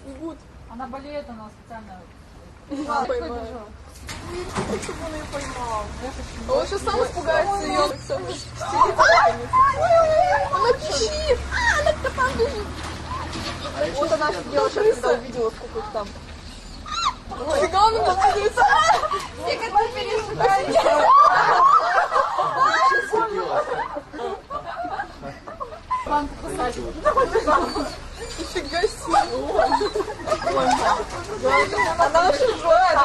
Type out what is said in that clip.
бегут. Она болеет, она специально... Поймаю. Чтобы он ее поймал. А он сейчас сам испугается ее. Она бежит! Она там бежит! Вот она офигела сейчас, когда увидела, сколько их там. Фига, он молодец! Все как ты перешагали! Банку посадить. Нифига себе! Она очень злая!